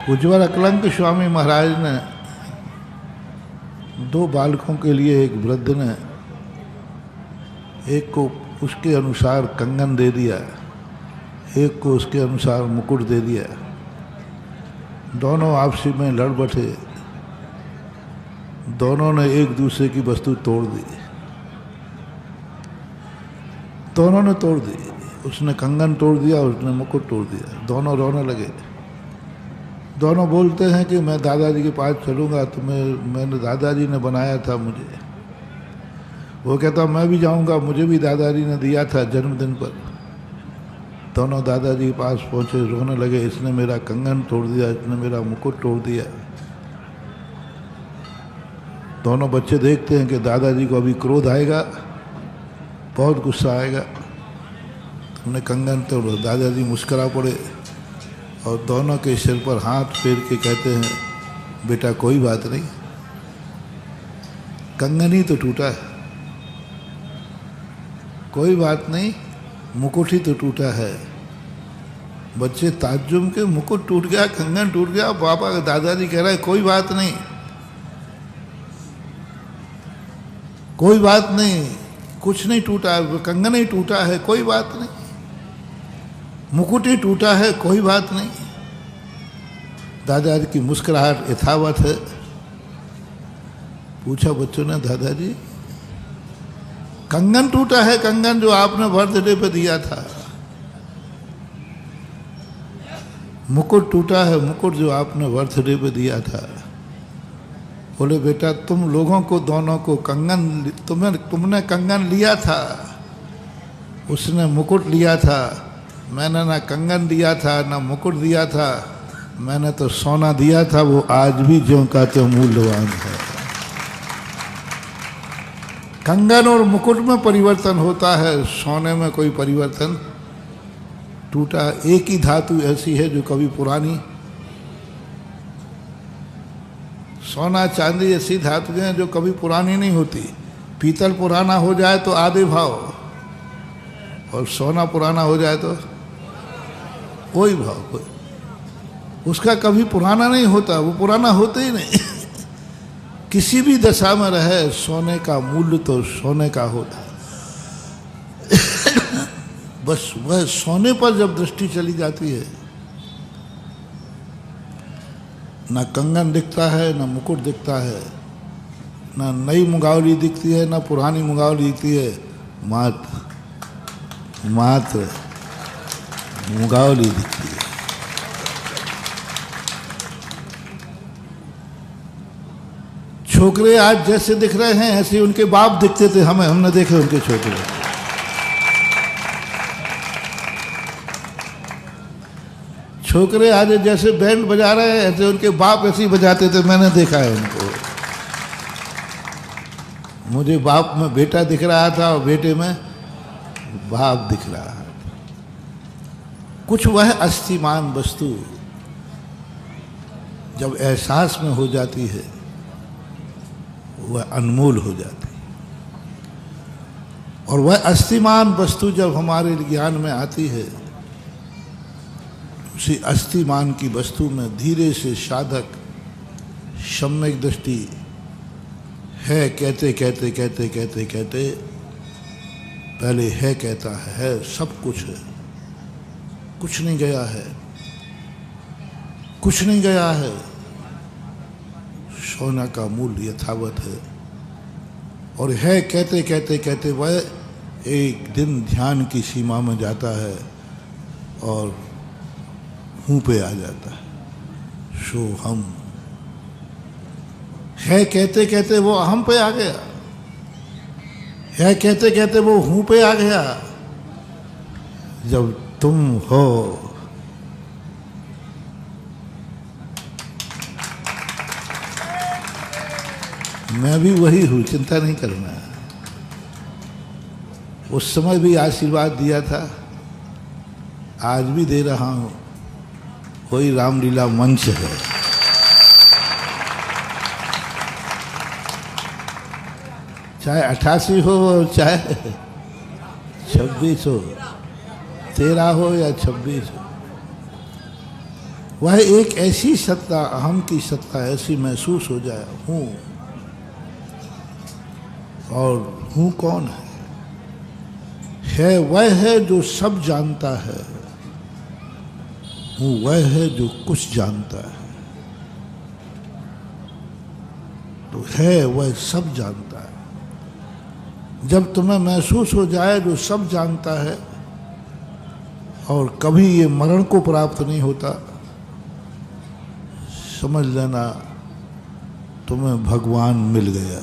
उज्ज्वल अकलंक स्वामी महाराज ने दो बालकों के लिए, एक वृद्ध ने एक को उसके अनुसार कंगन दे दिया, एक को उसके अनुसार मुकुट दे दिया। दोनों आपसी में लड़ बैठे, दोनों ने एक दूसरे की वस्तु तोड़ दी, दोनों ने तोड़ दी। उसने कंगन तोड़ दिया, उसने मुकुट तोड़ दिया। दोनों रोने लगे। दोनों बोलते हैं कि मैं दादाजी के पास चलूँगा, मैंने दादाजी ने बनाया था मुझे। वो कहता मैं भी जाऊँगा, मुझे भी दादाजी ने दिया था जन्मदिन पर। दोनों दादाजी के पास पहुँचे, रोने लगे, इसने मेरा कंगन तोड़ दिया, इसने मेरा मुकुट तोड़ दिया। दोनों बच्चे देखते हैं कि दादाजी को अभी क्रोध आएगा, बहुत गुस्सा आएगा। तुमने कंगन तोड़। दादाजी मुस्करा पड़े और दोनों के सिर पर हाथ फेर के कहते हैं, बेटा कोई बात नहीं, कंगन ही तो टूटा है, कोई बात नहीं, मुकुट ही तो टूटा है। बच्चे ताज्जुब के, मुकुट टूट गया, कंगन टूट गया। पापा दादाजी कह रहा है कोई बात नहीं, कोई बात नहीं, कुछ नहीं टूटा है, कंगन ही टूटा है, कोई बात नहीं, मुकुट ही टूटा है, कोई बात नहीं। दादाजी की मुस्कुराहट यथावत है। पूछा बच्चों ने, दादाजी कंगन टूटा है, कंगन जो आपने बर्थडे पे दिया था। मुकुट टूटा है, मुकुट जो आपने बर्थडे पे दिया था। बोले बेटा तुम लोगों को, दोनों को कंगन, तुमने कंगन लिया था, उसने मुकुट लिया था। मैंने ना कंगन दिया था ना मुकुट दिया था, मैंने तो सोना दिया था, वो आज भी ज्यों का त्यों मूल्यवान है। कंगन और मुकुट में परिवर्तन होता है, सोने में कोई परिवर्तन। टूटा एक ही धातु ऐसी है जो कभी पुरानी, सोना चांदी ऐसी धातु हैं जो कभी पुरानी नहीं होती। पीतल पुराना हो जाए तो आधे भाव, और सोना पुराना हो जाए तो कोई भाव, कोई उसका कभी पुराना नहीं होता, वो पुराना होता ही नहीं। किसी भी दशा में रहे, सोने का मूल्य तो सोने का होता है। बस वह सोने पर जब दृष्टि चली जाती है, ना कंगन दिखता है, ना मुकुट दिखता है, ना नई मुगावली दिखती है, ना पुरानी मुगावली दिखती है, मात्र मुगावली दिखती है। छोकरे आज जैसे दिख रहे हैं ऐसे उनके बाप दिखते थे हमें, हमने देखे उनके छोकरे। छोकरे आज जैसे बैंड बजा रहे हैं ऐसे उनके बाप ऐसे ही बजाते थे, मैंने देखा है उनको। मुझे बाप में बेटा दिख रहा था और बेटे में बाप दिख रहा है। कुछ वह अस्थिमान वस्तु जब एहसास में हो जाती है, वह अनमोल हो जाती है। और वह अस्थिमान वस्तु जब हमारे ज्ञान में आती है, उसी अस्थिमान की वस्तु में धीरे से साधक सम्यक दृष्टि है कहते कहते कहते कहते कहते पहले है कहता है, सब कुछ है, कुछ नहीं गया है, कुछ नहीं गया है। सोना का मूल्य यथावत है। और है कहते कहते कहते वह एक दिन ध्यान की सीमा में जाता है और हूँ पे आ जाता है, सो हम है कहते कहते वो अहम पे आ गया, है कहते कहते वो हूँ पे आ गया। जब तुम हो, मैं भी वही हूँ, चिंता नहीं करना। उस समय भी आशीर्वाद दिया था, आज भी दे रहा हूँ, वही रामलीला मंच है। चाहे 88 हो चाहे 26 हो, 13 हो या 26 हो, वह एक ऐसी सत्ता, अहम की सत्ता ऐसी महसूस हो जाए हूँ, और हूँ कौन है वह है जो सब जानता है, हूँ वह है जो कुछ जानता है। तो है वह सब जानता है। जब तुम्हें महसूस हो जाए जो सब जानता है और कभी ये मरण को प्राप्त नहीं होता, समझ लेना तुम्हें भगवान मिल गया।